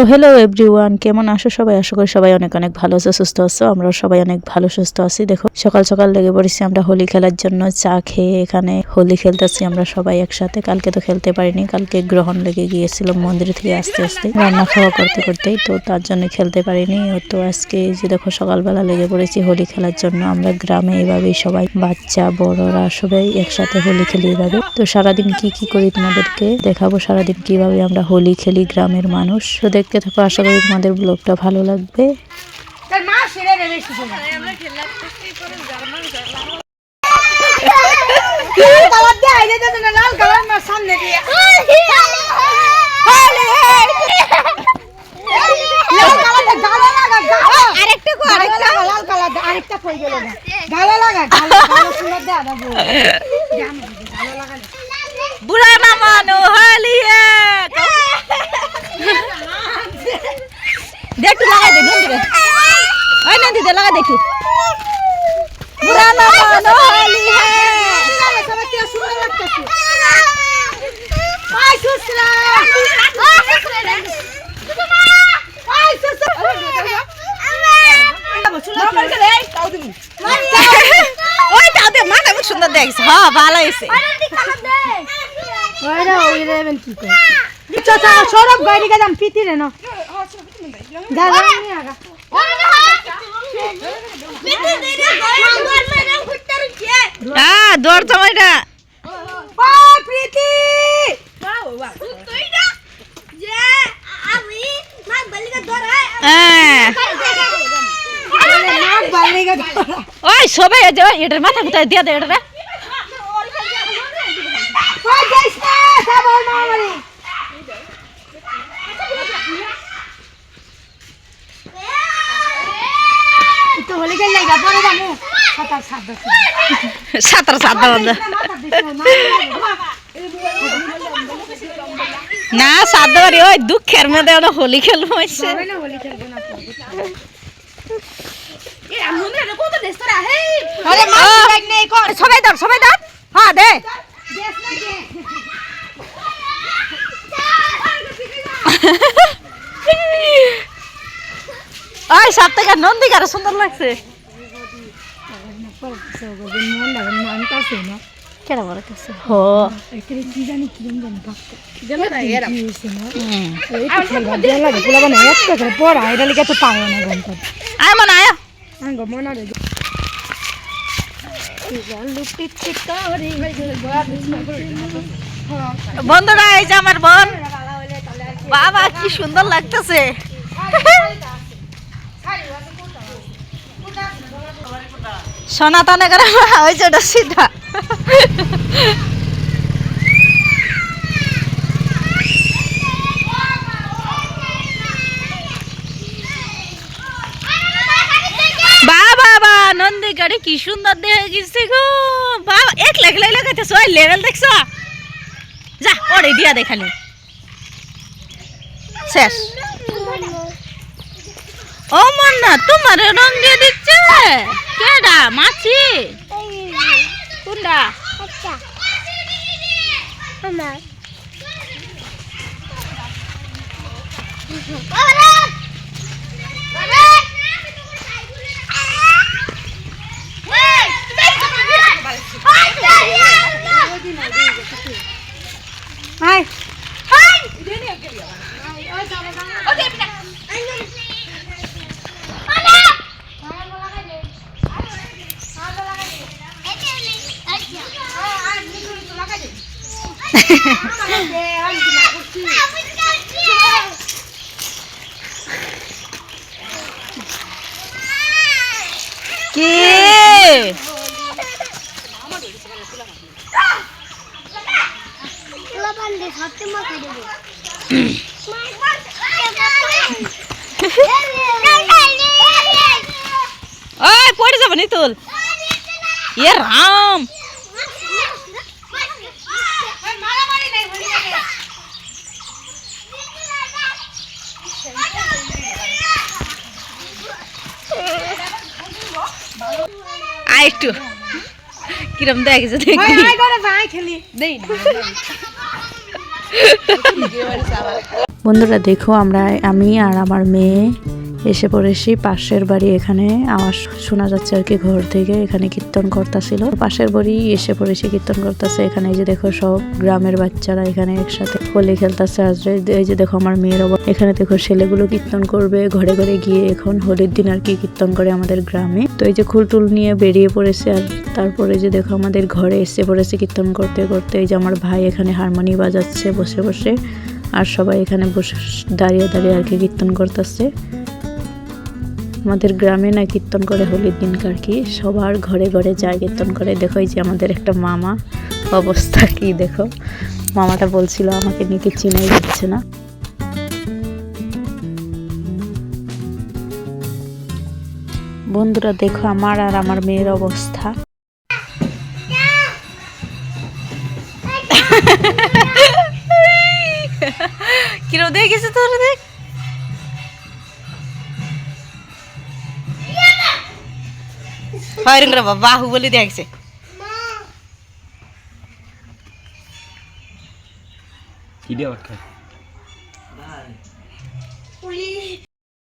Hello everyone, কেমন আছো সবাই? আশা করি সবাই অনেক অনেক ভালো আছো, সুস্থ আছো। আমরা সবাই অনেক ভালো সুস্থ আছি। দেখো সকাল সকাল লেগে পড়েছি আমরা হোলি খেলার জন্য। চা খেয়ে এখানে হোলি খেলতেছি আমরা সবাই একসাথে। কালকে তো খেলতে পারিনি, কালকে গ্রহণ লেগে গিয়েছিল মন্দির থেকে আস্তে আস্তে রান্না খাওয়া করতে করতেই, তো তার জন্য খেলতে পারিনি। তো আজকে যে দেখো সকালবেলা লেগে পড়েছি হোলি খেলার জন্য। আমরা গ্রামে এইভাবেই সবাই বাচ্চা বড়রা সবাই একসাথে হোলি খেলি এইভাবে। তো সারাদিন কি কি করি তোমাদেরকে দেখাবো, সারাদিন কিভাবে আমরা হোলি খেলি গ্রামের মানুষ। তো দেখতে থাকো, আশা করি তোমাদের ব্লগটা ভালো লাগবে। বুড়া না মানো হোলি দেখি লাগাই দে নন্দিরে, ওই নন্দিতে লাগা দেখি। বুড়া না মানো হোলি ওই তাও দে, মাথা খুব সুন্দর দেখছ। হ্যাঁ ভালো হয়েছে। সৌরভ গাড়ি গাম পিতি রে না দৌড় সময়টা প্রীতি ওই সবাই এটার মাথা কোথায় দিয়ে দে এটা সাঁতার না সাত ওই দুঃখের মধ্যে হোলি খেলবো সবাই ধর সবাই ধর। হ্যাঁ দে ওই সব থেকে নন্দী কারো সুন্দর লাগছে। বন্ধুরা এই যে আমার বোন, বাবা কি সুন্দর লাগতেছে। সনাতনে করে হয়েছে ওটা সিধা। বাবা নন্দী গাড়ি কি সুন্দর দেখে গেছে গো বাবা। এক লাগাইতেছ ওই লেভেল দেখছ, যা ওরে দিয়া দেখালি শেষ। ও মন না তোমার রং দিয়ে দিচ্ছে কেডা? মাছি কোনটা? কি ওই পড়ে যাবো নি তুল। এ রাম আয় একটু কিরম দেখছে দেখি। বন্ধুরা দেখো আমি আর আমার মেয়ে এসে পড়েছি পাশের বাড়ি। এখানে আওয়াজ শোনা যাচ্ছে আর কি, ঘর থেকে এখানে কীর্তন করতেছিল। পাশের বাড়ি এসে পড়েছি, কীর্তন করতেছে। এখানে এই যে দেখো সব গ্রামের বাচ্চারা এখানে একসাথে হোলি খেলতেছে। আর এই যে দেখো আমার মেয়ের এখানে দেখো ছেলেগুলো কীর্তন করবে ঘরে ঘরে গিয়ে। এখন হোলির দিন আর কি কীর্তন করে আমাদের গ্রামে। তো এই যে খুলটুল নিয়ে বেরিয়ে পড়েছে। আর তারপরে যে দেখো আমাদের ঘরে এসে পড়েছে কীর্তন করতে করতে। এই যে আমার ভাই এখানে হারমোনি বাজাচ্ছে বসে বসে, আর সবাই এখানে বসে দাঁড়িয়ে দাঁড়িয়ে আর কি কীর্তন করতেছে। আমাদের গ্রামে না কীর্তন করে হোলির দিনকার কি সবার ঘরে ঘরে যায় কীর্তন করে। দেখো এই যে আমাদের একটা মামা, অবস্থা কি দেখো। মামাটা বলছিল আমাকে নিয়ে কি চিনাই যাচ্ছে না। বন্ধুরা দেখো আমার আর আমার মেয়ের অবস্থা। কিরো দেখেছে তোর দেখ বাহুবলি দেখছে।